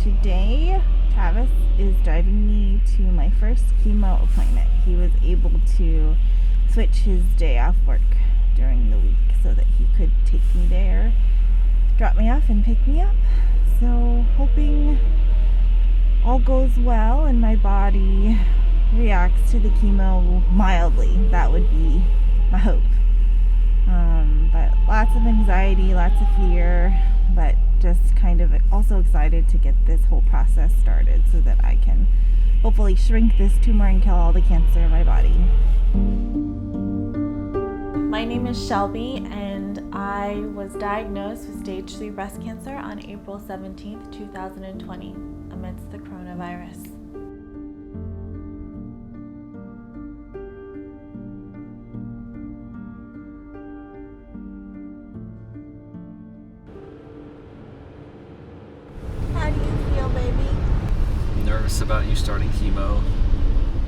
today Travis is driving me to my first chemo appointment. He was able to switch his day off work during the week so that he could take me there, drop me off and pick me up. So hoping all goes well and my body reacts to the chemo mildly. That would be my hope. But lots of anxiety, lots of fear, but just kind of also excited to get this whole process started so that I can hopefully shrink this tumor and kill all the cancer in my body. My name is Shelby and I was diagnosed with stage 3 breast cancer on April 17th, 2020 amidst the coronavirus. How do you feel, baby? Nervous about you starting chemo.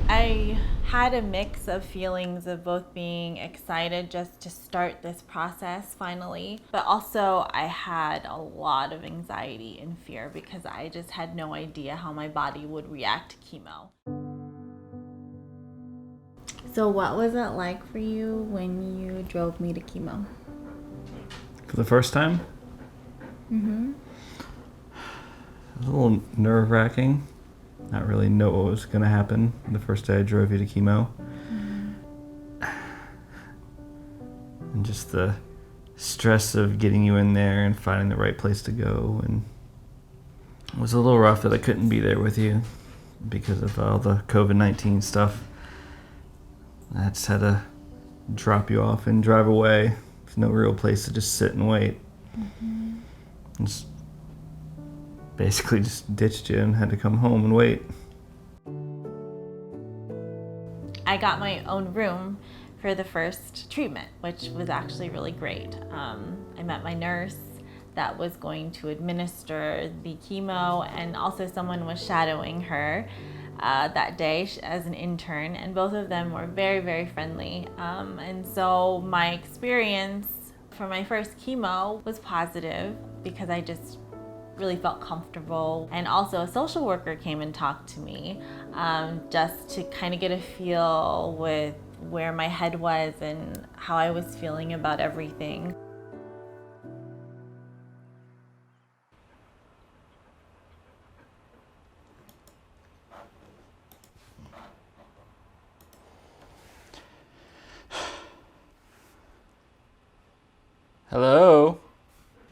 I had a mix of feelings of both being excited just to start this process finally, but also I had a lot of anxiety and fear because I just had no idea how my body would react to chemo. So what was it like for you when you drove me to chemo? For the first time? Mm-hmm. It was a little nerve-wracking. Not really know what was going to happen the first day I drove you to chemo. And just the stress of getting you in there and finding the right place to go. And it was a little rough that I couldn't be there with you because of all the COVID-19 stuff. I just had to drop you off and drive away. There's no real place to just sit and wait. Mm-hmm. Just basically just ditched you and had to come home and wait. I got my own room for the first treatment, which was actually really great. I met my nurse that was going to administer the chemo, and also someone was shadowing her that day as an intern, and both of them were very, very friendly. And so my experience for my first chemo was positive because I just really felt comfortable. And also a social worker came and talked to me just to kind of get a feel with where my head was and how I was feeling about everything. Hello?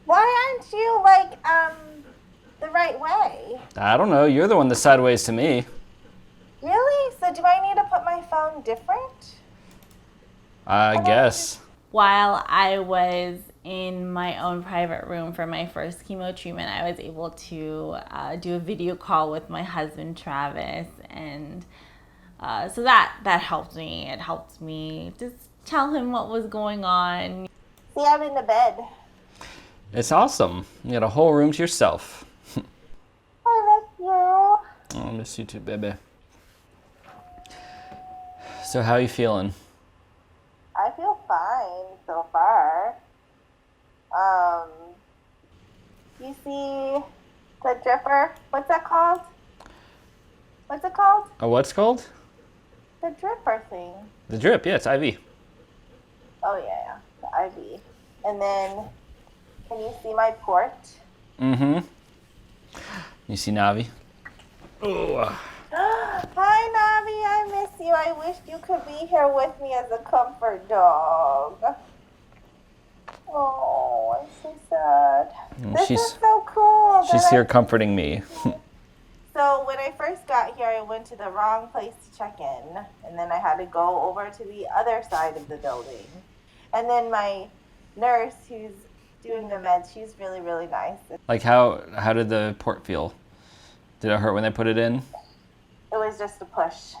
Why aren't you the right way? I don't know. You're the one that's sideways to me. Really? So do I need to put my phone different? I guess. While I was in my own private room for my first chemo treatment, I was able to do a video call with my husband, Travis, and so that helped me. It helped me just tell him what was going on. See, I'm in the bed. It's awesome. You got a whole room to yourself. I miss you. Oh, I miss you too, baby. So how are you feeling? I feel fine so far. You see the dripper? What's that called? What's it called? Oh, what's called? The dripper thing. The drip, yeah, it's IV. Oh yeah, the IV. And then, can you see my port? Mm-hmm. You see Navi? Oh. Hi Navi, I miss you. I wish you could be here with me as a comfort dog. Oh, I'm so sad. This is so cool. She's here comforting me. So when I first got here, I went to the wrong place to check in, and then I had to go over to the other side of the building. And then my nurse, who's doing the meds, she's really, really nice. Like how did the port feel? Did it hurt when they put it in? It was just a push.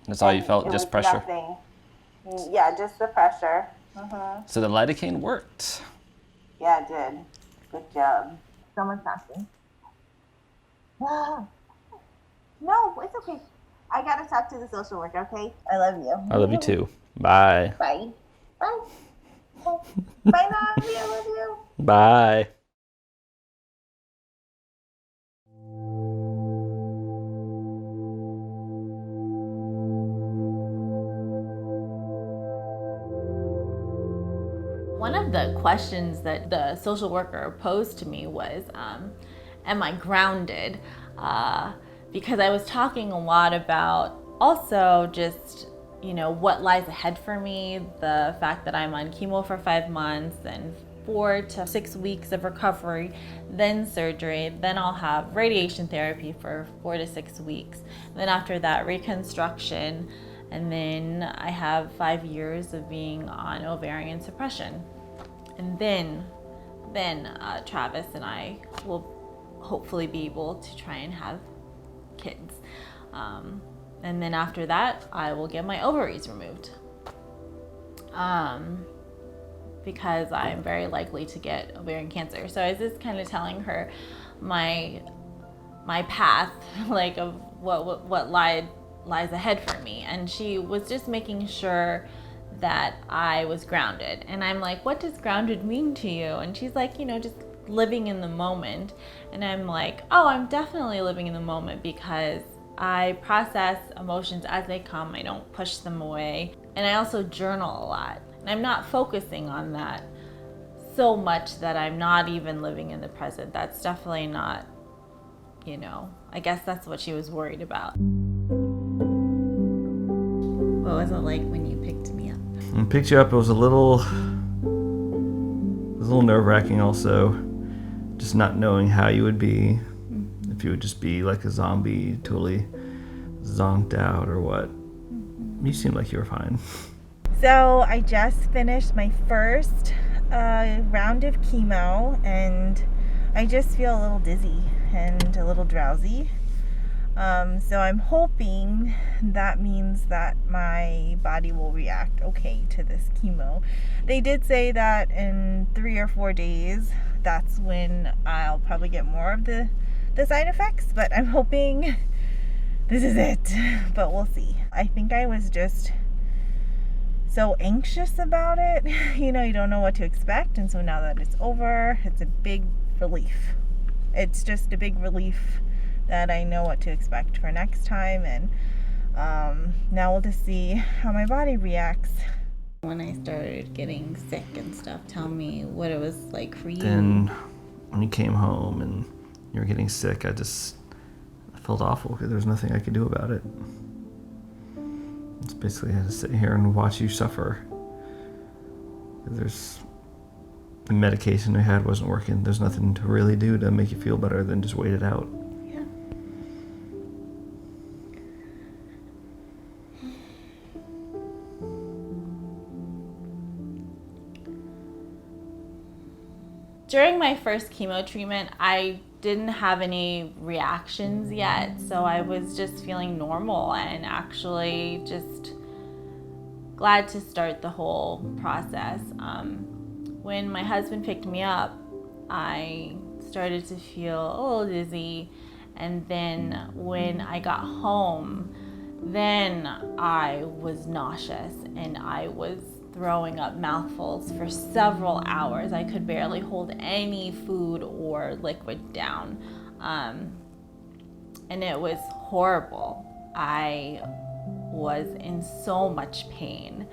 That's all you felt, just pressure? Nothing. Yeah, just the pressure. Mm-hmm. So the lidocaine worked. Yeah, it did. Good job. Someone's knocking. No, it's okay. I gotta talk to the social worker, okay? I love you. I love you too. Bye. Bye. Bye. Bye, Navi. I love you. Bye. One of the questions that the social worker posed to me was, am I grounded? Because I was talking a lot about also just, what lies ahead for me, the fact that I'm on chemo for 5 months and 4 to 6 weeks of recovery, then surgery, then I'll have radiation therapy for 4 to 6 weeks. Then after that, reconstruction, and then I have 5 years of being on ovarian suppression. And then Travis and I will hopefully be able to try and have kids. And then after that, I will get my ovaries removed. Because I'm very likely to get ovarian cancer. So I was just kind of telling her my path, like of what lies ahead for me. And she was just making sure that I was grounded. And I'm like, what does grounded mean to you? And she's like, just living in the moment. And I'm like, oh, I'm definitely living in the moment because I process emotions as they come. I don't push them away. And I also journal a lot. And I'm not focusing on that so much that I'm not even living in the present. That's definitely not, I guess that's what she was worried about. What was it like when you picked me up? When I picked you up, it was a little nerve-wracking also, just not knowing how you would be, if you would just be like a zombie, totally zonked out or what. You seemed like you were fine. So I just finished my first round of chemo, and I just feel a little dizzy and a little drowsy. So I'm hoping that means that my body will react okay to this chemo. They did say that in 3 or 4 days, that's when I'll probably get more of the side effects, but I'm hoping this is it, but we'll see. I think I was just so anxious about it. You don't know what to expect, and so now that it's over, it's a big relief. It's just a big relief that I know what to expect for next time, and now we'll just see how my body reacts. When I started getting sick and stuff, tell me what it was like for you. Then when you came home and you were getting sick, I felt awful because there was nothing I could do about it. It's basically I had to sit here and watch you suffer. The medication I had wasn't working. There's nothing to really do to make you feel better than just wait it out. Yeah. During my first chemo treatment, I didn't have any reactions yet, so I was just feeling normal and actually just glad to start the whole process. When my husband picked me up, I started to feel a little dizzy, and then when I got home, then I was nauseous and I was throwing up mouthfuls for several hours. I could barely hold any food or liquid down. And it was horrible. I was in so much pain.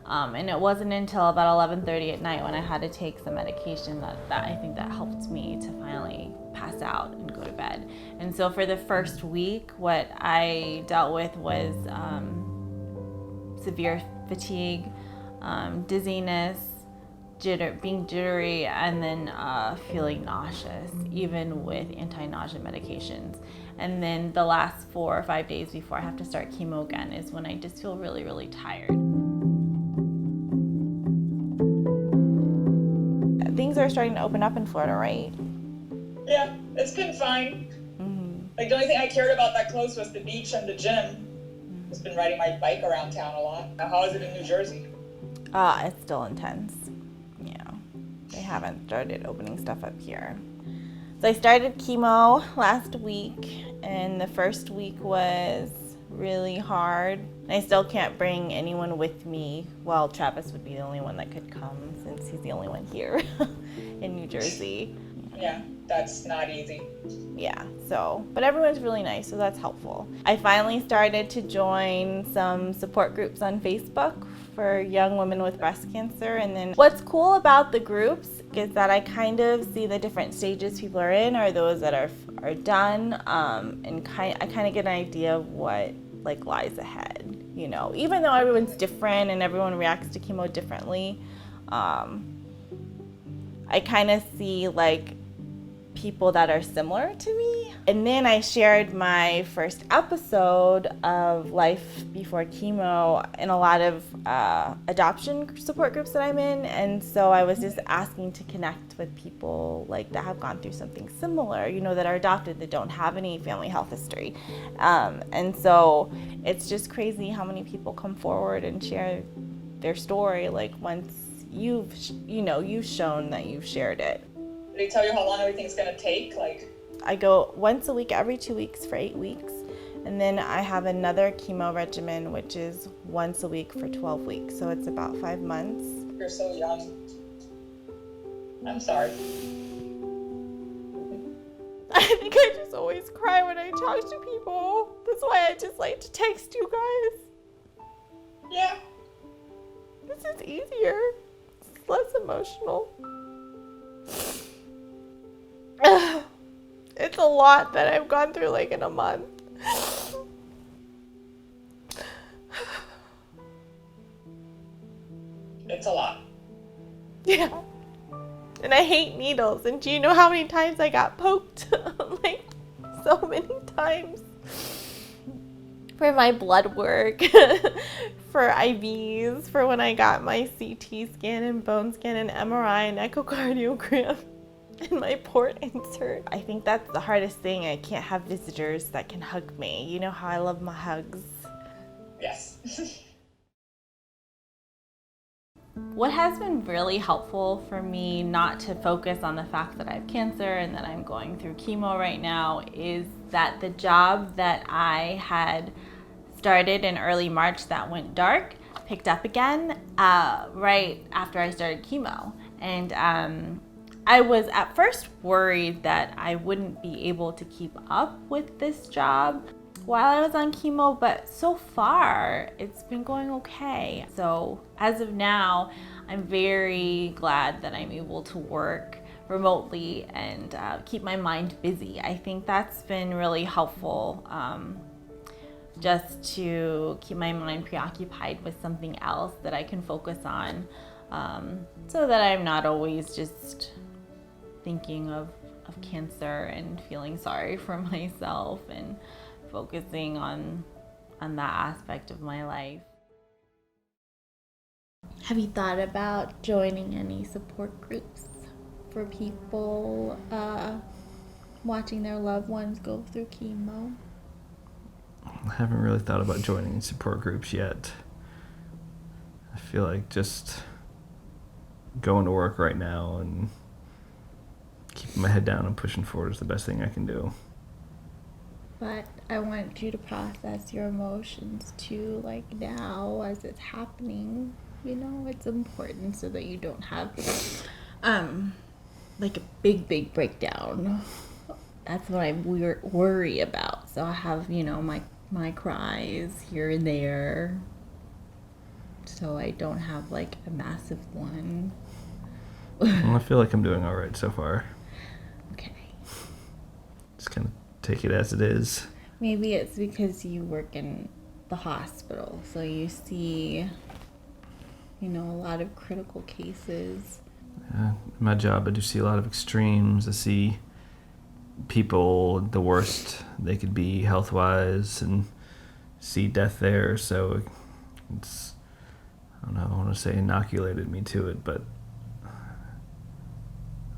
And it wasn't until about 11:30 at night when I had to take some medication that I think that helped me to finally pass out and go to bed. And so for the first week, what I dealt with was severe fatigue, dizziness, being jittery, and then feeling nauseous, even with anti-nausea medications. And then the last 4 or 5 days before I have to start chemo again is when I just feel really, really tired. Things are starting to open up in Florida, right? Yeah, it's been fine. Mm-hmm. Like, the only thing I cared about that close was the beach and the gym. Just been riding my bike around town a lot. How is it in New Jersey? It's still intense. Yeah, they haven't started opening stuff up here. So I started chemo last week, and the first week was really hard. I still can't bring anyone with me. Well, Travis would be the only one that could come since he's the only one here in New Jersey. Yeah, that's not easy. Yeah, so, but everyone's really nice, so that's helpful. I finally started to join some support groups on Facebook for young women with breast cancer. And then what's cool about the groups is that I kind of see the different stages people are in, or those that are done, and I kind of get an idea of what like lies ahead, you know, even though everyone's different and everyone reacts to chemo differently. I kind of see like people that are similar to me. And then I shared my first episode of Life Before Chemo in a lot of adoption support groups that I'm in. And so I was just asking to connect with people like that have gone through something similar, you know, that are adopted, that don't have any family health history. And so it's just crazy how many people come forward and share their story, like once you've shown that you've shared it. Did they tell you how long everything's gonna take? Like, I go once a week, every 2 weeks for 8 weeks. And then I have another chemo regimen, which is once a week for 12 weeks. So it's about 5 months. you're so young. I'm sorry. I think I just always cry when I talk to people. That's why I just like to text you guys. Yeah. This is easier. It's less emotional. It's a lot that I've gone through like in a month. It's a lot. Yeah. And I hate needles. And do you know how many times I got poked? Like, so many times. For my blood work, for IVs, for when I got my CT scan and bone scan and MRI and echocardiogram. And my port insert. I think that's the hardest thing. I can't have visitors that can hug me. You know how I love my hugs. Yes. What has been really helpful for me not to focus on the fact that I have cancer and that I'm going through chemo right now is that the job that I had started in early March that went dark picked up again right after I started chemo. And I was at first worried that I wouldn't be able to keep up with this job while I was on chemo, but so far it's been going okay. So as of now, I'm very glad that I'm able to work remotely and keep my mind busy. I think that's been really helpful, just to keep my mind preoccupied with something else that I can focus on, so that I'm not always just thinking of cancer and feeling sorry for myself and focusing on that aspect of my life. Have you thought about joining any support groups for people watching their loved ones go through chemo? I haven't really thought about joining support groups yet. I feel like just going to work right now and keeping my head down and pushing forward is the best thing I can do. But I want you to process your emotions too, like now as it's happening. You know, it's important so that you don't have like a big breakdown. That's what I worry about. So I have, you know, my cries here and there, so I don't have like a massive one. Well, I feel like I'm doing all right so far. Okay. Just kind of take it as it is. Maybe it's because you work in the hospital, so you see, you know, a lot of critical cases. My job, I do see a lot of extremes. I see people the worst they could be health-wise and see death there. So it's, I don't know, I want to say inoculated me to it, but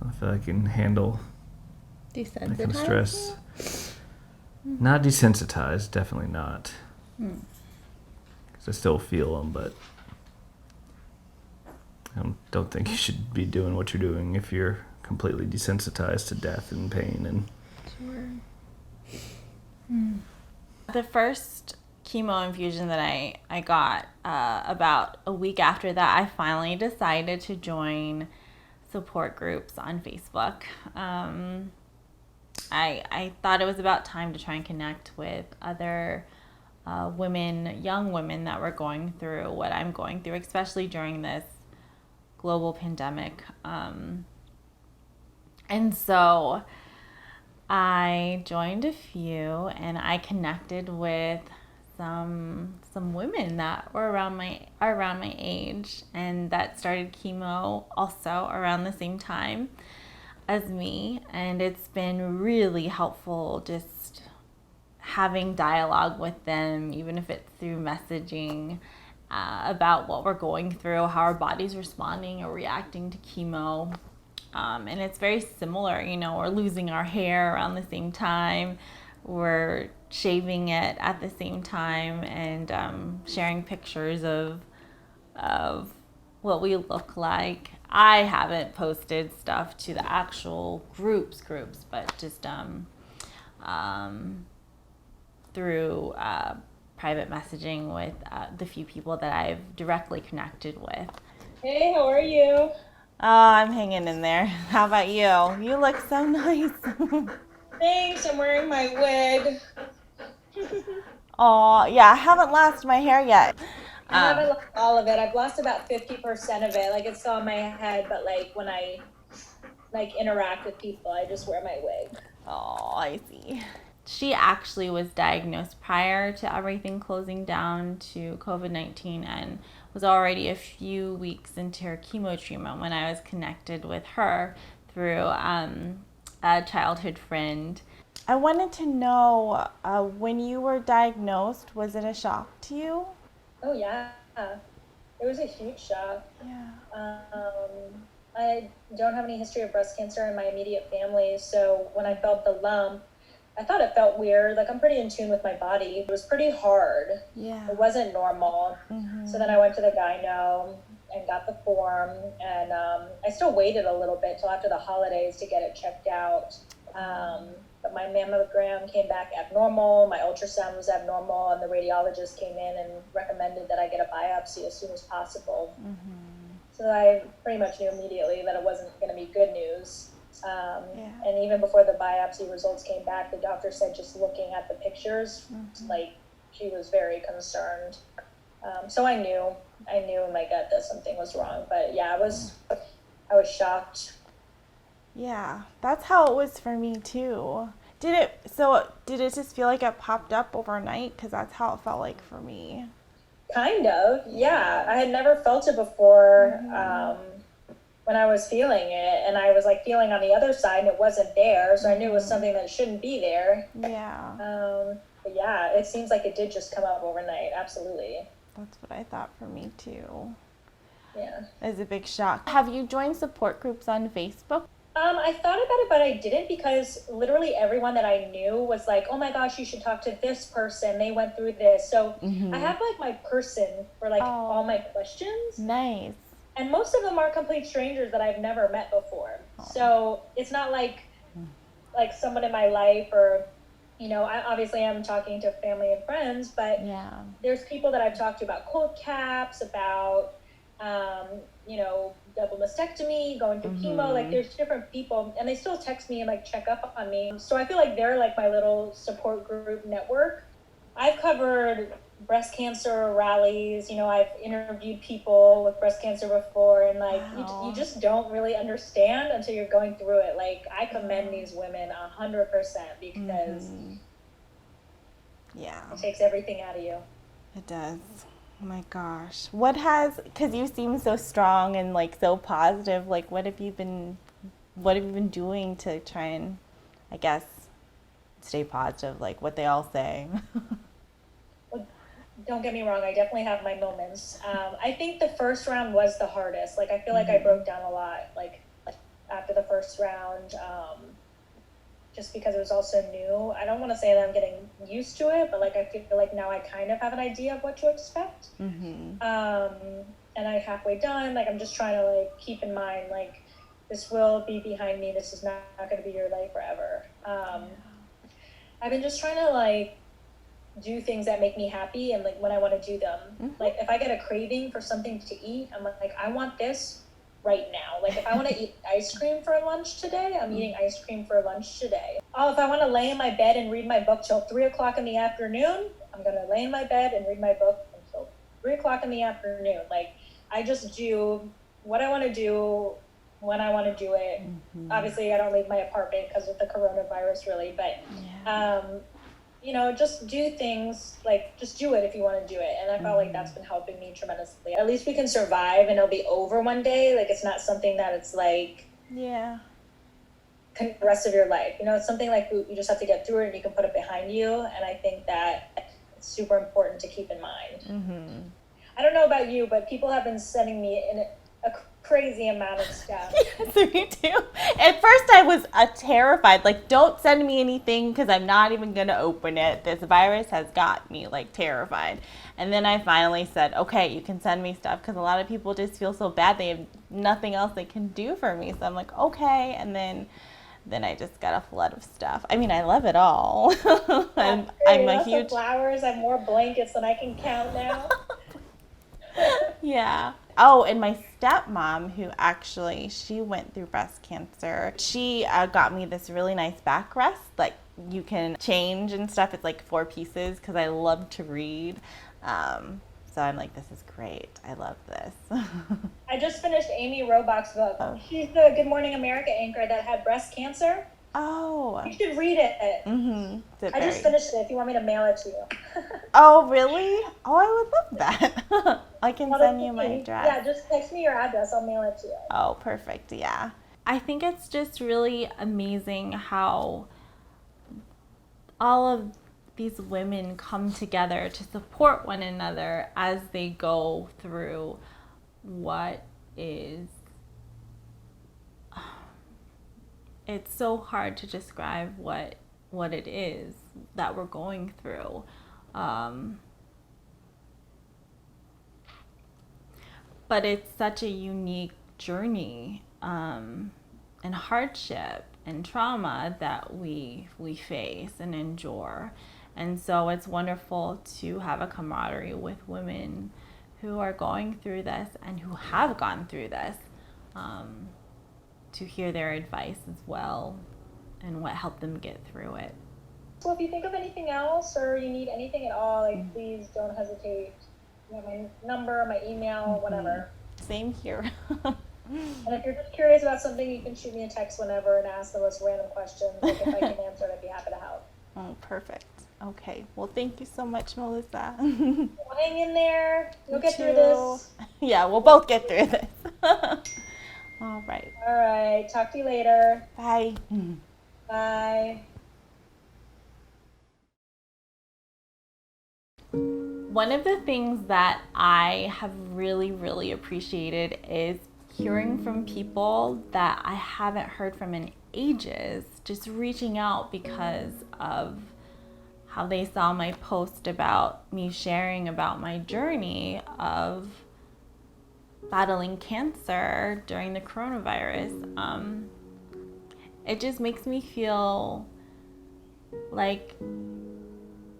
I feel I can handle that kind of stress. Not desensitized, definitely not. Because I still feel them, but I don't think you should be doing what you're doing if you're completely desensitized to death and pain. And Sure. The first chemo infusion that I got, about a week after that, I finally decided to join support groups on Facebook. I thought it was about time to try and connect with other women, young women that were going through what I'm going through, especially during this global pandemic. And so I joined a few, and I connected with some women that were around my age, and that started chemo also around the same time as me. And it's been really helpful just having dialogue with them, even if it's through messaging, about what we're going through, how our body's responding or reacting to chemo. And it's very similar, we're losing our hair around the same time, we're shaving it at the same time, and sharing pictures of what we look like. I haven't posted stuff to the actual groups, but just through private messaging with the few people that I've directly connected with. Hey, how are you? I'm hanging in there. How about you? You look so nice. Thanks, I'm wearing my wig. Oh, yeah, I haven't lost my hair yet. I haven't lost all of it. I've lost about 50% of it. Like, it's still on my head, but like when I interact with people, I just wear my wig. Oh, I see. She actually was diagnosed prior to everything closing down to COVID-19 and was already a few weeks into her chemo treatment when I was connected with her through a childhood friend. I wanted to know, when you were diagnosed, was it a shock to you? Oh, yeah. It was a huge shock. Yeah. I don't have any history of breast cancer in my immediate family, so when I felt the lump, I thought it felt weird. Like, I'm pretty in tune with my body. It was pretty hard. Yeah. It wasn't normal. Mm-hmm. So then I went to the gyno and got the form, and I still waited a little bit till after the holidays to get it checked out. But my mammogram came back abnormal, my ultrasound was abnormal, and the radiologist came in and recommended that I get a biopsy as soon as possible. Mm-hmm. So I pretty much knew immediately that it wasn't going to be good news. Yeah. And even before the biopsy results came back, the doctor said just looking at the pictures, like, she was very concerned. So I knew in my gut that something was wrong. But yeah, I was shocked. Yeah, that's how it was for me too. Did it just feel like it popped up overnight? Because that's how it felt like for me. Kind of, yeah. I had never felt it before when I was feeling it, and I was like feeling on the other side, and it wasn't there, so I knew it was something that shouldn't be there. Yeah. But yeah, it seems like it did just come up overnight. Absolutely. That's what I thought for me too. Yeah. It was a big shock. Have you joined support groups on Facebook? I thought about it, but I didn't, because literally everyone that I knew was like, oh my gosh, you should talk to this person. They went through this. So I have like my person for like all my questions. Nice. And most of them are complete strangers that I've never met before. So it's not like someone in my life, or, I obviously am talking to family and friends, but there's people that I've talked to about cold caps, about, double mastectomy, going through chemo. Like, there's different people, and they still text me and like check up on me. So I feel like they're like my little support group network. I've covered breast cancer rallies. I've interviewed people with breast cancer before, and like, you just don't really understand until you're going through it. Like, I commend these women 100% because it takes everything out of you. It does. Oh my gosh. Because you seem so strong and like so positive, like what have you been doing to try and, I guess, stay positive, like what they all say? Well, don't get me wrong, I definitely have my moments. I think the first round was the hardest. Like, I feel like I broke down a lot, like after the first round, just because it was also new. I don't want to say that I'm getting used to it, but like, I feel like now I kind of have an idea of what to expect. And I'm halfway done. Like, I'm just trying to like keep in mind, like, this will be behind me. This is not going to be your life forever. I've been just trying to like do things that make me happy, and like when I want to do them. Like, if I get a craving for something to eat, I'm like, I want this right now. Like if I want to eat ice cream for lunch today, I'm eating ice cream for lunch today. Oh, if I want to lay in my bed and read my book till 3 o'clock in the afternoon, I'm going to lay in my bed and read my book until 3 o'clock in the afternoon. Like I just do what I want to do when I want to do it. Mm-hmm. Obviously, I don't leave my apartment because of the coronavirus, really. But, you know, just do things, like, just do it if you want to do it. And I felt like that's been helping me tremendously. At least we can survive and it'll be over one day. Like, it's not something that it's like... Yeah. The rest of your life. You know, it's something like you just have to get through it and you can put it behind you. And I think that it's super important to keep in mind. Mm-hmm. I don't know about you, but people have been sending me a crazy amount of stuff. Yes, me too. At first I was terrified, like, don't send me anything because I'm not even going to open it. This virus has got me, like, terrified. And then I finally said, okay, you can send me stuff, because a lot of people just feel so bad. They have nothing else they can do for me. So I'm like, okay. And then I just got a flood of stuff. I mean, I love it all. I'm a huge... flowers. I have more blankets than I can count now. Yeah. Oh, and my stepmom, who actually, she went through breast cancer, she got me this really nice backrest, like you can change and stuff. It's like 4 pieces because I love to read. So I'm like, this is great. I love this. I just finished Amy Robach's book. Oh. She's the Good Morning America anchor that had breast cancer. Oh. You should read it. Mm-hmm. I just finished it if you want me to mail it to you. Oh, really? Oh, I would love that. I can send you my address. Yeah, just text me your address. I'll mail it to you. Oh, perfect. Yeah. I think it's just really amazing how all of these women come together to support one another as they go through what is... It's so hard to describe what it is that we're going through. But it's such a unique journey and hardship and trauma that we face and endure. And so it's wonderful to have a camaraderie with women who are going through this and who have gone through this, to hear their advice as well and what helped them get through it. So if you think of anything else or you need anything at all, like please don't hesitate. You have my number, my email, whatever. Same here. And if you're just curious about something, you can shoot me a text whenever and ask the most random questions. Like if I can answer it, I'd be happy to help. Oh, perfect. Okay. Well, thank you so much, Melissa. Well, hang in there. You'll get through this. Yeah, we'll both get through this. All right. All right. Talk to you later. Bye. Bye. One of the things that I have really, really appreciated is hearing from people that I haven't heard from in ages, just reaching out because of how they saw my post about me sharing about my journey of battling cancer during the coronavirus. It just makes me feel like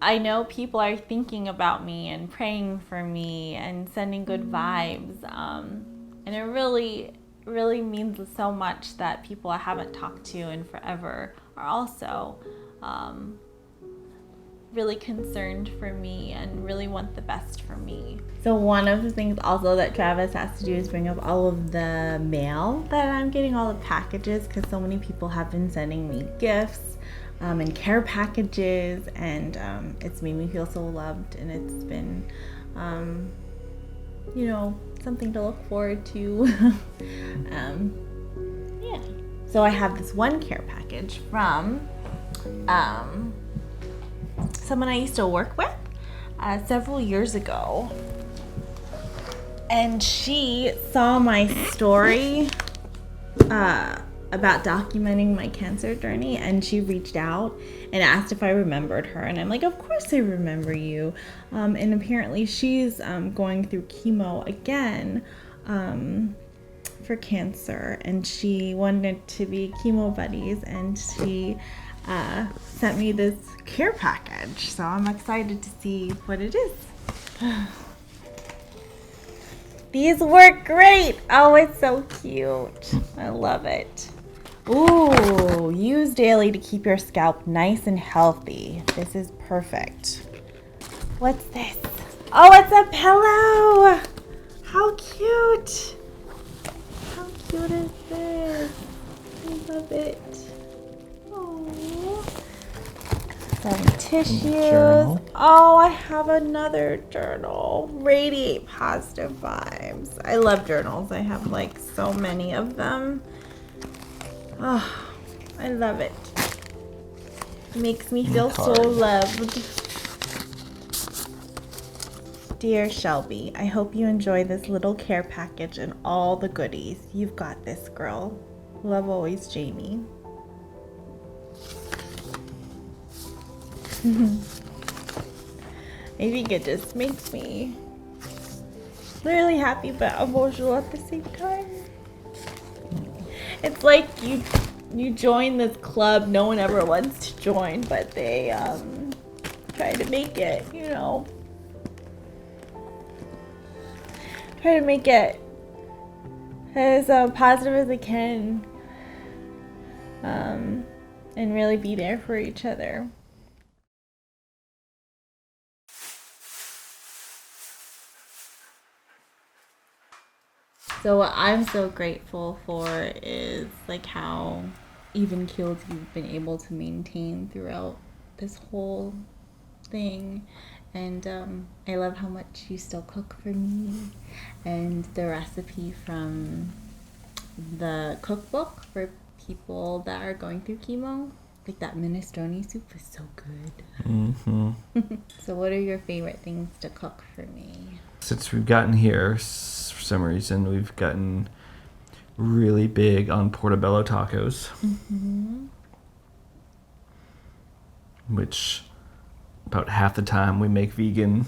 I know people are thinking about me and praying for me and sending good vibes. And it really, really means so much that people I haven't talked to in forever are also really concerned for me and really want the best for me. So one of the things also that Travis has to do is bring up all of the mail that I'm getting, all the packages, because so many people have been sending me gifts and care packages, and it's made me feel so loved, and it's been you know, something to look forward to. Yeah. So I have this one care package from someone I used to work with several years ago, and she saw my story about documenting my cancer journey, and she reached out and asked if I remembered her, and I'm like, of course I remember you. And apparently she's going through chemo again for cancer, and she wanted to be chemo buddies, and she sent me this care package, so I'm excited to see what it is. These work great. Oh, it's so cute. I love it. Ooh, use daily to keep your scalp nice and healthy. This is perfect. What's this? Oh, it's a pillow. How cute. How cute is this? I love it. Oh. Some tissues. Journal. Oh, I have another journal. Radiate positive vibes. I love journals. I have like so many of them. Oh, I love it. It makes me feel so Card. loved. Dear Shelby, I hope you enjoy this little care package and all the goodies. You've got this, girl. Love always, Jamie. I think it just makes me really happy but emotional at the same time. It's like you join this club no one ever wants to join, but they try to make it, try to make it as positive as they can, and really be there for each other. So what I'm so grateful for is like how even keeled you've been able to maintain throughout this whole thing. And I love how much you still cook for me. And the recipe from the cookbook for people that are going through chemo, like that minestrone soup was so good. Mm-hmm. So what are your favorite things to cook for me? Since we've gotten here, for some reason, we've gotten really big on portobello tacos, which about half the time we make vegan,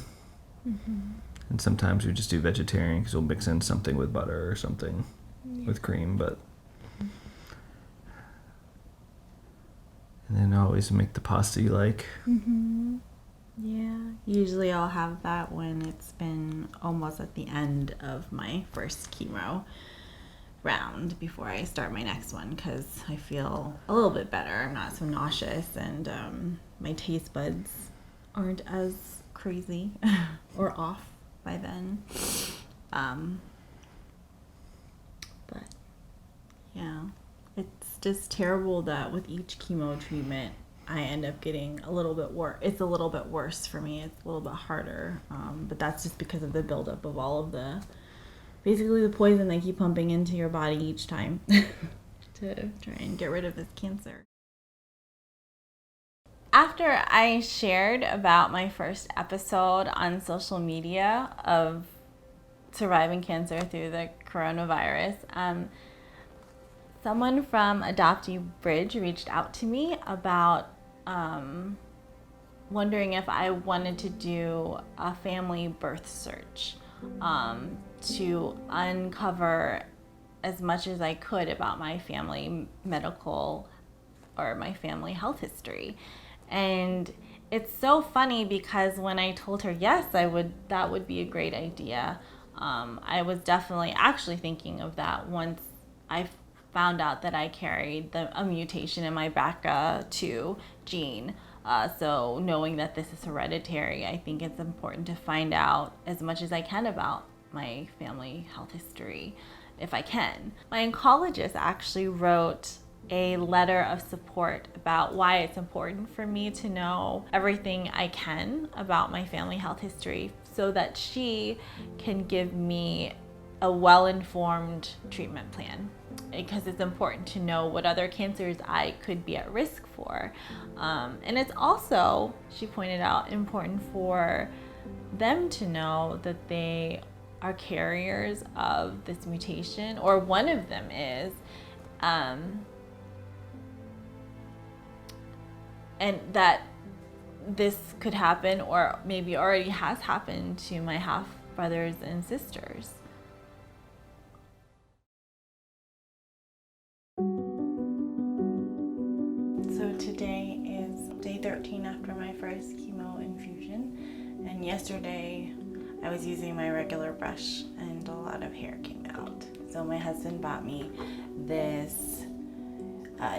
and sometimes we just do vegetarian because we'll mix in something with butter or something with cream, but and then always make the pasta you like. Yeah, usually I'll have that when it's been almost at the end of my first chemo round before I start my next one, because I feel a little bit better. I'm not so nauseous, and my taste buds aren't as crazy or off by then. But yeah, it's just terrible that with each chemo treatment I end up getting a little bit worse. It's a little bit worse for me. It's a little bit harder. But that's just because of the buildup of all of basically the poison they keep pumping into your body each time to try and get rid of this cancer. After I shared about my first episode on social media of surviving cancer through the coronavirus, someone from Adoptee Bridge reached out to me about wondering if I wanted to do a family birth search to uncover as much as I could about my family medical or my family health history. And it's so funny because when I told her yes, that would be a great idea. I was definitely actually thinking of that once I found out that I carried a mutation in my BRCA2 gene. So knowing that this is hereditary, I think it's important to find out as much as I can about my family health history, if I can. My oncologist actually wrote a letter of support about why it's important for me to know everything I can about my family health history so that she can give me a well-informed treatment plan, because it's important to know what other cancers I could be at risk for. And it's also, she pointed out, important for them to know that they are carriers of this mutation, or one of them is, and that this could happen, or maybe already has happened, to my half brothers and sisters. So today is day 13 after my first chemo infusion, and yesterday I was using my regular brush and a lot of hair came out. So my husband bought me this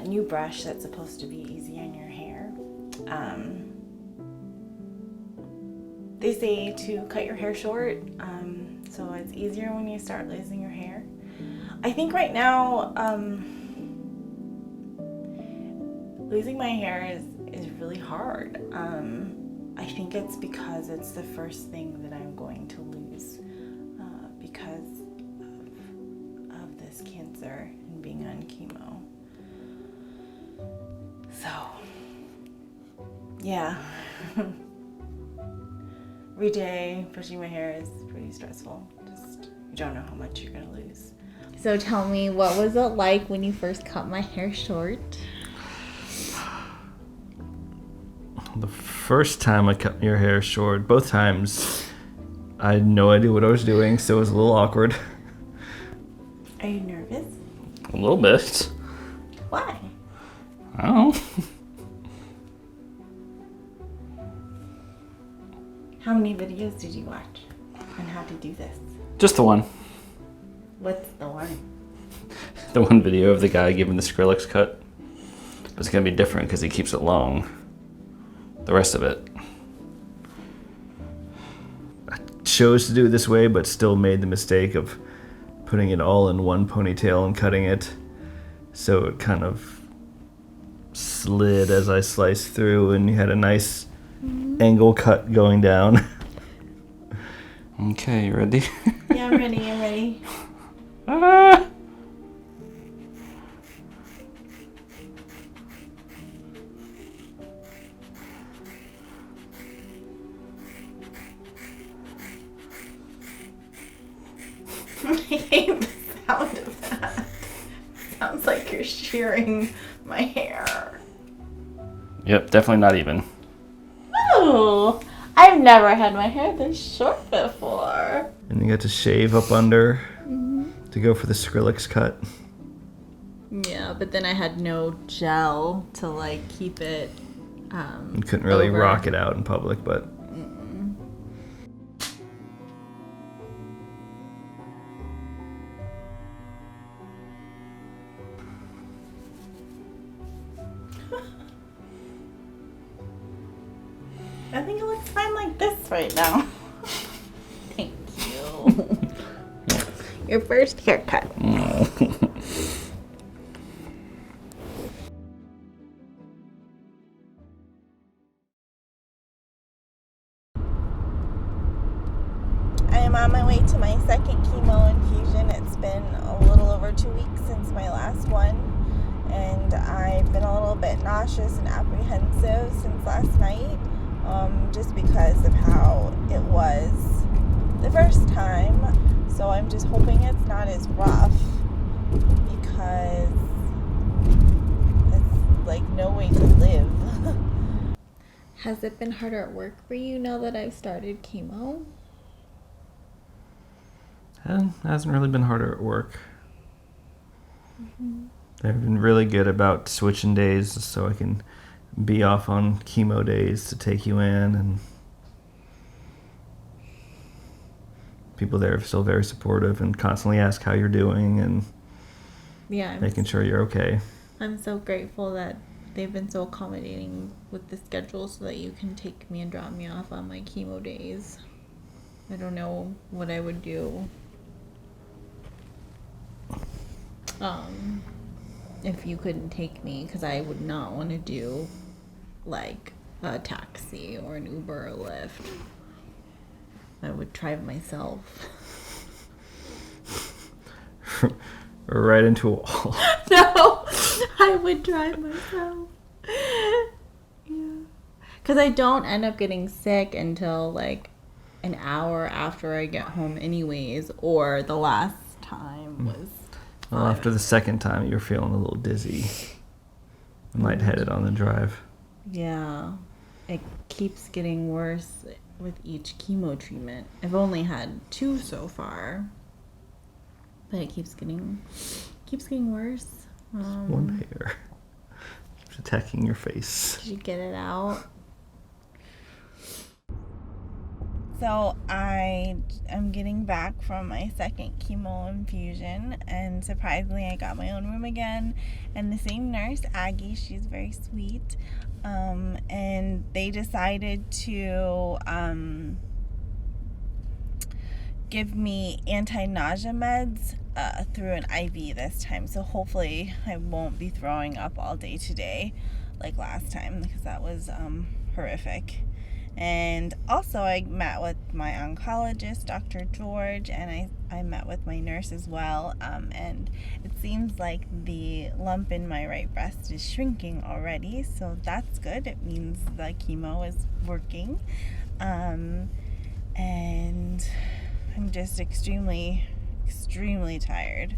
new brush that's supposed to be easy on your hair. They say to cut your hair short, so it's easier when you start losing your hair. I think right now, losing my hair is really hard. I think it's because it's the first thing that I'm going to lose because of this cancer and being on chemo. So, yeah. Every day brushing my hair is pretty stressful. Just, you don't know how much you're gonna lose. So tell me, what was it like when you first cut my hair short? The first time I cut your hair short, both times I had no idea what I was doing, so it was a little awkward. Are you nervous? A little bit. Why? I don't know. How many videos did you watch on how to do this? Just the one. What's the one? The one video of the guy giving the Skrillex cut. But it's going to be different because he keeps it long. The rest of it, I chose to do it this way, but still made the mistake of putting it all in one ponytail and cutting it. So it kind of slid as I sliced through, and you had a nice angle cut going down. Okay, you ready? Yeah, I'm ready. Ah! I hate the sound of that. Sounds like you're shearing my hair. Yep, definitely not even. Oh, I've never had my hair this short before. And you got to shave up under to go for the Skrillex cut. Yeah, but then I had no gel to like keep it. You couldn't really over. rock it out in public, but I think it looks fine like this right now. Thank you. Your first haircut. I am on my way to my second chemo infusion. It's been a little over 2 weeks since my last one, and I've been a little bit nauseous and apprehensive since last night, just because of how it was the first time. So I'm just hoping it's not as rough, because it's like no way to live. Has it been harder at work for you now that I've started chemo? it hasn't really been harder at work. They've been really good about switching days so I can be off on chemo days to take you in, and people there are still very supportive and constantly ask how you're doing and Yeah, making sure you're okay. I'm so grateful that they've been so accommodating with the schedule so that you can take me and drop me off on my chemo days. I don't know what I would do if you couldn't take me, because I would not want to do like a taxi or an Uber or Lyft. I would drive myself. Or right into a wall. No, I would drive myself. Yeah. Because I don't end up getting sick until like an hour after I get home anyways, or the last time was... Well, after the second time, you're feeling a little dizzy and lightheaded on the drive. Yeah. It keeps getting worse with each chemo treatment. I've only had 2 so far, but it keeps getting worse. One hair. It's attacking your face. Did you get it out? So I am getting back from my second chemo infusion, and surprisingly I got my own room again, and the same nurse, Aggie, she's very sweet, and they decided to give me anti-nausea meds through an IV this time, so hopefully I won't be throwing up all day today like last time, because that was horrific. And also I met with my oncologist, Dr. George, and I met with my nurse as well, and it seems like the lump in my right breast is shrinking already, so that's good. It means the chemo is working, and I'm just extremely tired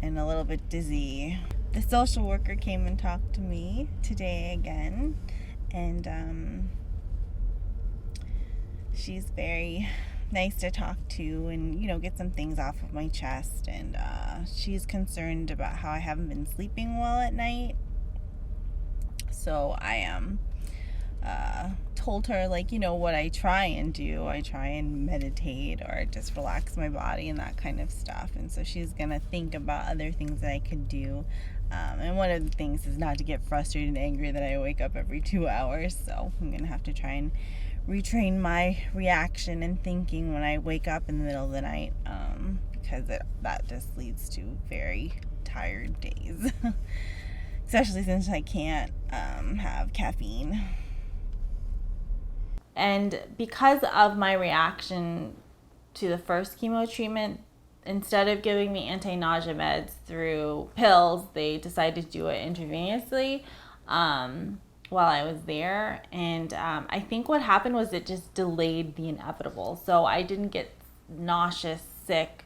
and a little bit dizzy. The social worker came and talked to me today again, and she's very nice to talk to and, get some things off of my chest. And she's concerned about how I haven't been sleeping well at night. So I told her, what I try and do. I try and meditate or just relax my body and that kind of stuff. And so she's going to think about other things that I could do. And one of the things is not to get frustrated and angry that I wake up every 2 hours. So I'm going to have to try and retrain my reaction and thinking when I wake up in the middle of the night, because that just leads to very tired days, especially since I can't have caffeine. And because of my reaction to the first chemo treatment, instead of giving me anti-nausea meds through pills, they decided to do it intravenously while I was there. And I think what happened was it just delayed the inevitable. So I didn't get nauseous, sick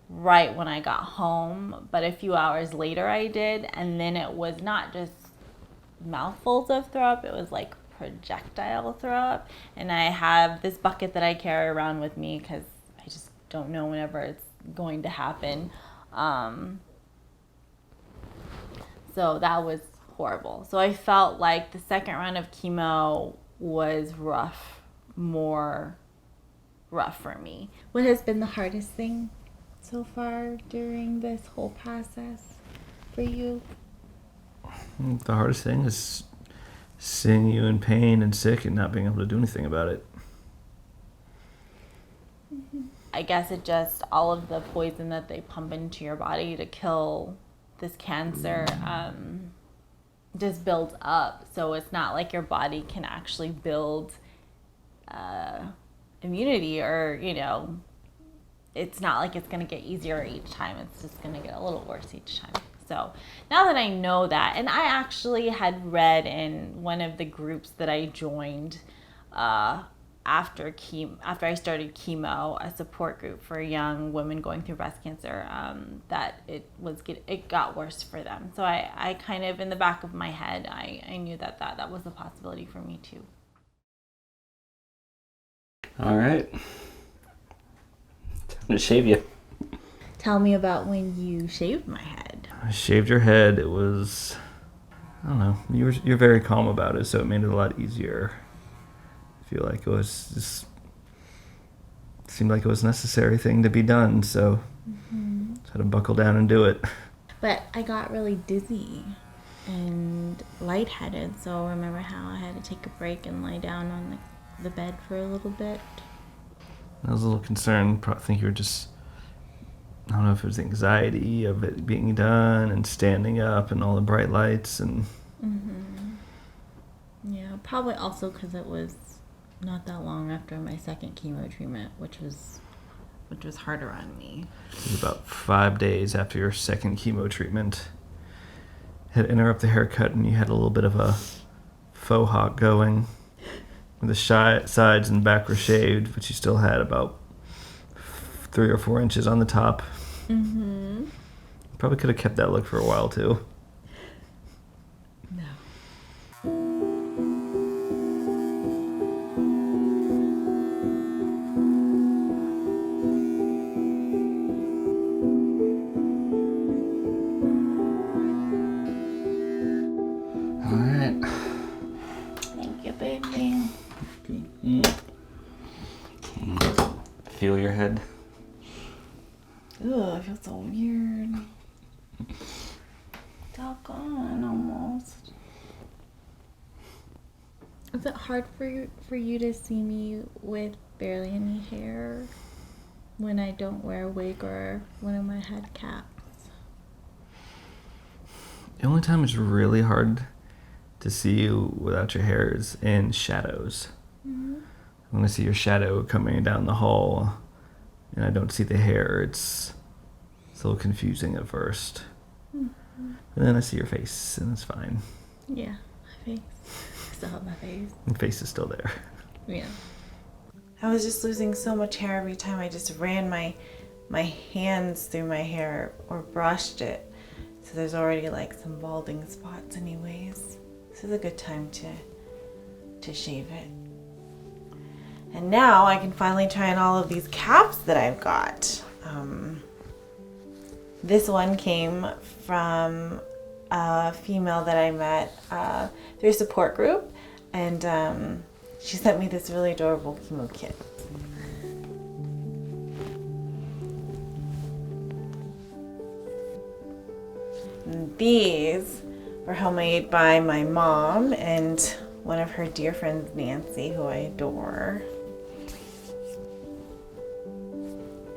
right when I got home, but a few hours later I did. And then it was not just mouthfuls of throw up, it was like projectile throw up. And I have this bucket that I carry around with me because I just don't know whenever it's going to happen. So that was horrible. So I felt like the second round of chemo was more rough for me. What has been the hardest thing so far during this whole process for you? The hardest thing is seeing you in pain and sick and not being able to do anything about it. I guess it just, all of the poison that they pump into your body to kill this cancer just builds up. So it's not like your body can actually build immunity, or, it's not like it's going to get easier each time. It's just going to get a little worse each time. So now that I know that, and I actually had read in one of the groups that I joined after I started chemo, a support group for young women going through breast cancer, that it got worse for them. So I kind of, in the back of my head, I knew that was a possibility for me too. All right. Time to shave you. Tell me about when you shaved my head. I shaved your head. It was, I don't know, you're very calm about it, so it made it a lot easier. I feel like it was just, seemed like it was a necessary thing to be done, so just had to buckle down and do it. But I got really dizzy and lightheaded, so remember how I had to take a break and lie down on the bed for a little bit? I was a little concerned. I think you were just, I don't know if it was anxiety of it being done and standing up and all the bright lights and... Yeah, probably also because it was not that long after my second chemo treatment, which was harder on me. It was about 5 days after your second chemo treatment. Had to interrupt the haircut, and you had a little bit of a faux hawk going. The sides and back were shaved, but you still had about 3 or 4 inches on the top. Probably could have kept that look for a while too. No. All right. Thank you, baby. Okay. feel your head? Ugh, I feel so weird. It's all gone almost. Is it hard for you to see me with barely any hair when I don't wear a wig or one of my head caps? The only time it's really hard to see you without your hair is in shadows. Mm-hmm. When I see your shadow coming down the hall and I don't see the hair, it's a little confusing at first. Mm-hmm. And then I see your face and it's fine. Yeah, my face. I still have my face. The face is still there. Yeah. I was just losing so much hair every time I just ran my hands through my hair or brushed it. So there's already like some balding spots anyways. This is a good time to shave it. And now I can finally try on all of these caps that I've got. This one came from a female that I met through a support group, and she sent me this really adorable chemo kit. And these were homemade by my mom and one of her dear friends, Nancy, who I adore.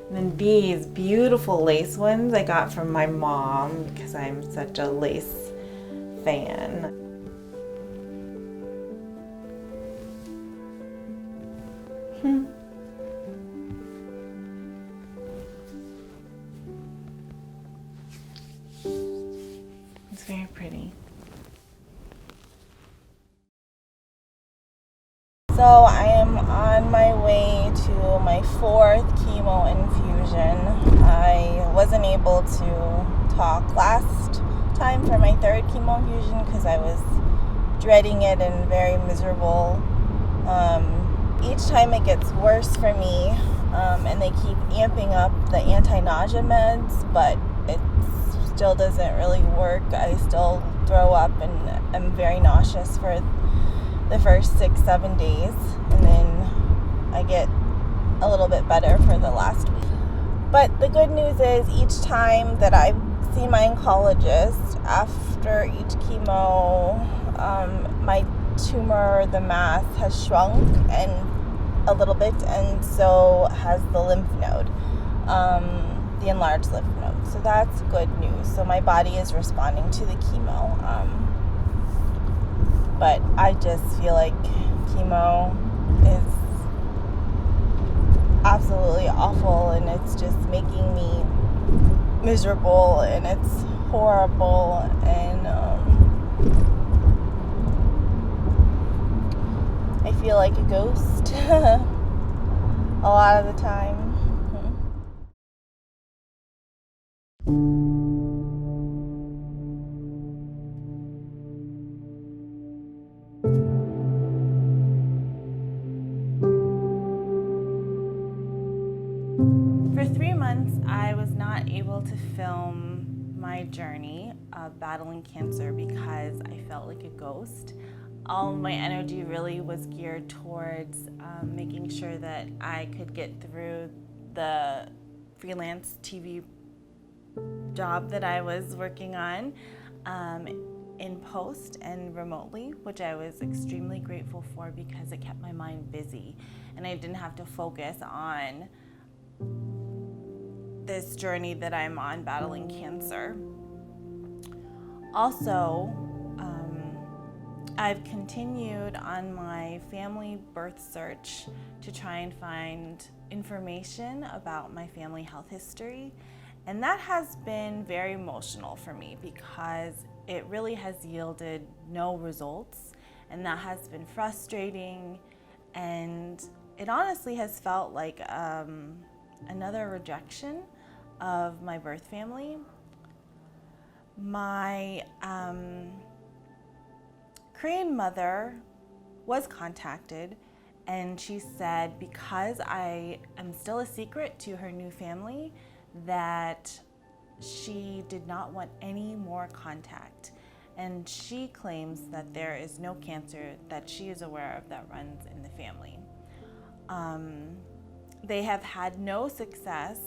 And then these beautiful lace ones I got from my mom because I'm such a lace fan. It's very pretty. So I am on my way to my 4th chemo infusion. I wasn't able to talk last time for my 3rd chemo infusion because I was dreading it and very miserable. Each time it gets worse for me, and they keep amping up the anti-nausea meds, but it still doesn't really work. I still throw up and am very nauseous for the first 6-7 days, and then I get a little bit better for the last week. But the good news is each time that I've seen my oncologist after each chemo, my tumor, the mass, has shrunk and a little bit, and so has the lymph node, the enlarged lymph node. So that's good news. So my body is responding to the chemo. But I just feel like chemo is absolutely awful, and it's just making me miserable, and it's horrible, and I feel like a ghost a lot of the time. For 3 months, I was not able to film my journey of battling cancer because I felt like a ghost. All my energy really was geared towards making sure that I could get through the freelance TV job that I was working on in post and remotely, which I was extremely grateful for because it kept my mind busy and I didn't have to focus on this journey that I'm on battling cancer. Also, I've continued on my family birth search to try and find information about my family health history, and that has been very emotional for me because it really has yielded no results, and that has been frustrating, and it honestly has felt like another rejection of my birth family. My Korean mother was contacted, and she said because I am still a secret to her new family that she did not want any more contact, and she claims that there is no cancer that she is aware of that runs in the family. they have had no success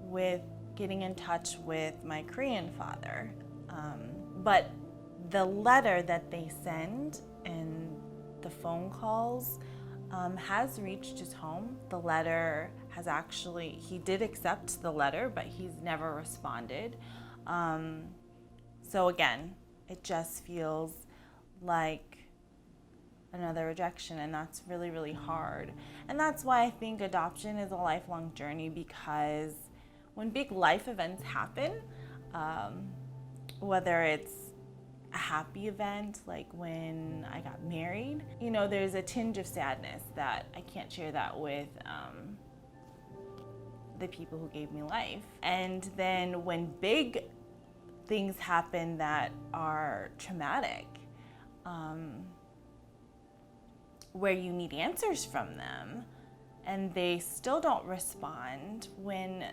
with getting in touch with my Korean father. But the letter that they send and the phone calls has reached his home. The letter has actually, he did accept the letter, but he's never responded. So again, it just feels like another rejection, and that's really, really hard. And that's why I think adoption is a lifelong journey, because when big life events happen, whether it's a happy event, like when I got married, you know, there's a tinge of sadness that I can't share that with the people who gave me life. And then when big things happen that are traumatic, where you need answers from them and they still don't respond when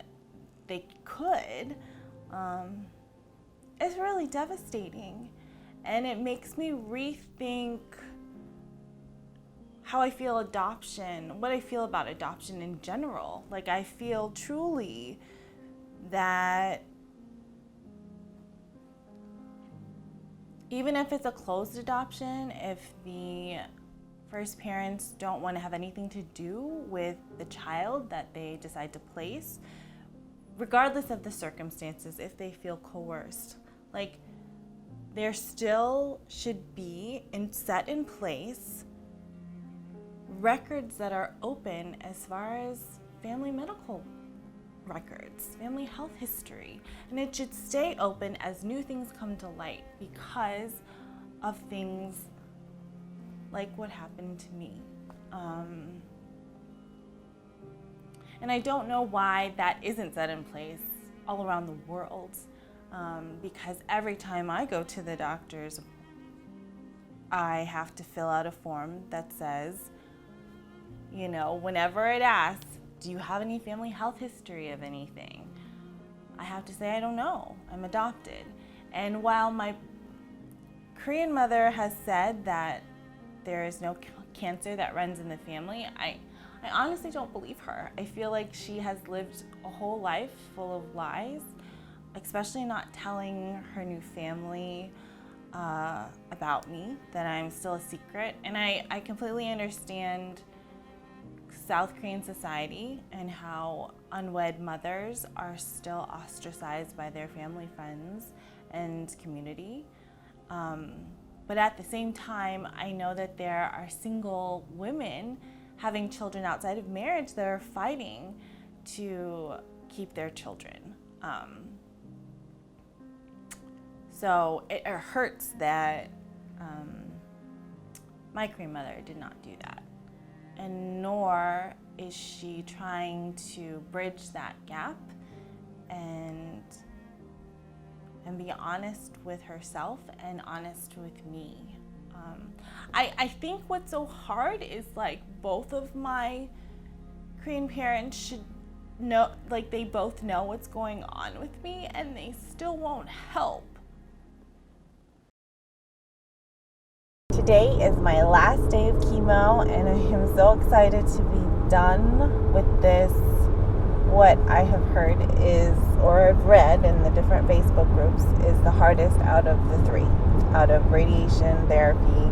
they could, it's really devastating. And it makes me rethink how I feel adoption, what I feel about adoption in general. Like, I feel truly that even if it's a closed adoption, if the first parents don't want to have anything to do with the child that they decide to place, regardless of the circumstances, if they feel coerced, like, there still should be set in place records that are open as far as family medical records, family health history. And it should stay open as new things come to light because of things like what happened to me. And I don't know why that isn't set in place all around the world. Because every time I go to the doctors, I have to fill out a form that says, you know, whenever it asks, do you have any family health history of anything? I have to say, I don't know, I'm adopted. And while my Korean mother has said that there is no cancer that runs in the family, I honestly don't believe her. I feel like she has lived a whole life full of lies, especially not telling her new family about me, that I'm still a secret. And I completely understand South Korean society and how unwed mothers are still ostracized by their family, friends, and community. But at the same time, I know that there are single women having children outside of marriage that are fighting to keep their children. So it hurts that my Korean mother did not do that. And nor is she trying to bridge that gap and be honest with herself and honest with me. I think what's so hard is, like, both of my Korean parents should know, like, they both know what's going on with me and they still won't help. Today is my last day of chemo, and I am so excited to be done with this. What I have heard is, or have read in the different Facebook groups, is the hardest out of the three, out of radiation therapy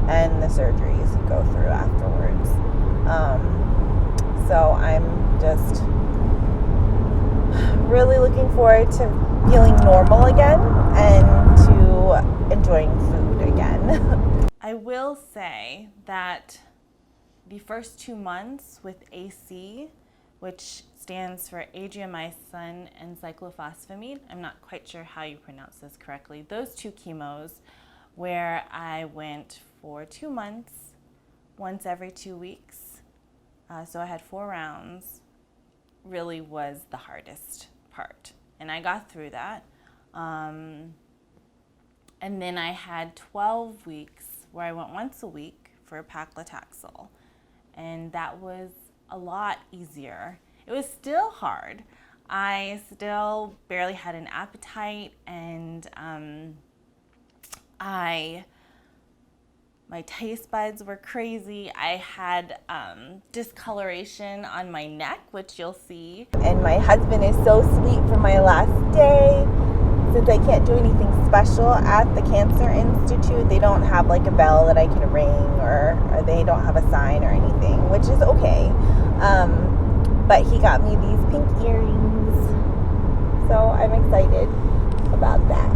and the surgeries you go through afterwards. So I'm just really looking forward to feeling normal again and to enjoying food again. I will say that the first 2 months with AC, which stands for adriamycin and cyclophosphamide, I'm not quite sure how you pronounce this correctly, those two chemos, where I went for 2 months, once every 2 weeks, so I had 4 rounds, really was the hardest part. And I got through that. And then I had 12 weeks where I went once a week for paclitaxel. And that was a lot easier. It was still hard. I still barely had an appetite, and I My taste buds were crazy. I had discoloration on my neck, which you'll see. And my husband is so sweet for my last day. Since I can't do anything special at the Cancer Institute, they don't have like a bell that I can ring, or they don't have a sign or anything, which is okay. But he got me these pink earrings, so I'm excited about that.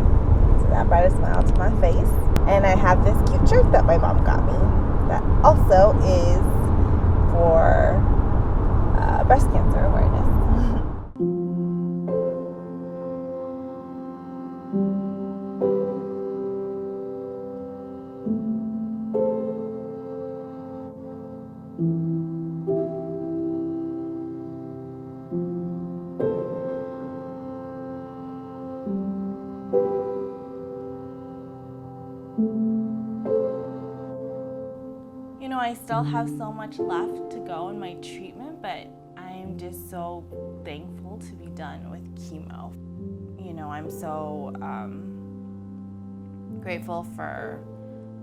So that brought a smile to my face. And I have this cute shirt that my mom got me that also is for breast cancer awareness. You know, I still have so much left to go in my treatment, but I'm just so thankful to be done with chemo. You know, I'm so grateful for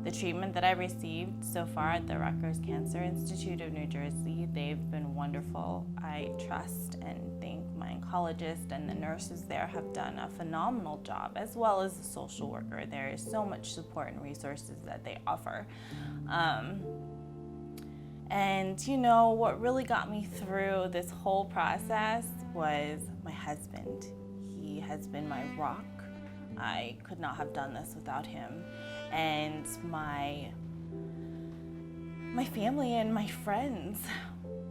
the treatment that I've received so far at the Rutgers Cancer Institute of New Jersey. They've been wonderful. I trust and think my oncologist and the nurses there have done a phenomenal job, as well as the social worker. There is so much support and resources that they offer. And you know, what really got me through this whole process was my husband. He has been my rock. I could not have done this without him. And my family and my friends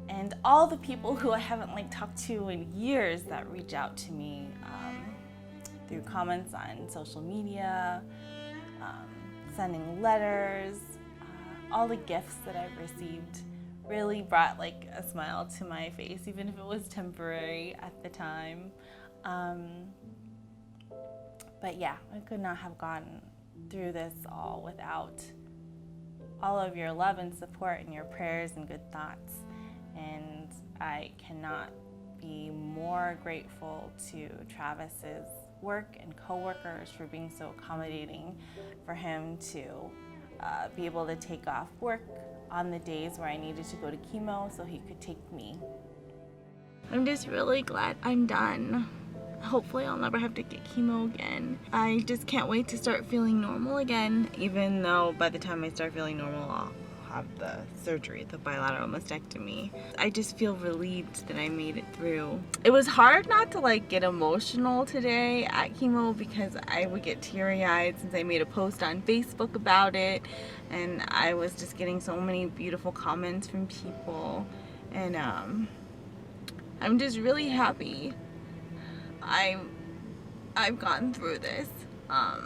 and all the people who I haven't talked to in years that reach out to me through comments on social media, sending letters, all the gifts that I've received really brought a smile to my face, even if it was temporary at the time. But yeah, I could not have gotten through this all without all of your love and support and your prayers and good thoughts. And I cannot be more grateful to Travis's work and coworkers for being so accommodating, for him to be able to take off work on the days where I needed to go to chemo so he could take me. I'm just really glad I'm done. Hopefully I'll never have to get chemo again. I just can't wait to start feeling normal again, even though by the time I start feeling normal, I'll have the surgery, the bilateral mastectomy. I just feel relieved that I made it through. It was hard not to get emotional today at chemo because I would get teary-eyed since I made a post on Facebook about it, and I was just getting so many beautiful comments from people, and I'm just really happy I've gotten through this. I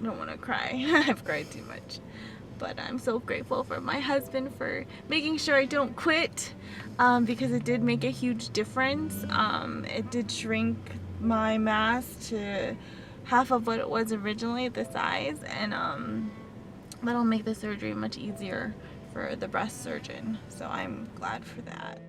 don't want to cry. I've cried too much. But I'm so grateful for my husband for making sure I don't quit, because it did make a huge difference. It did shrink my mass to half of what it was originally, the size, and that'll make the surgery much easier for the breast surgeon. So I'm glad for that.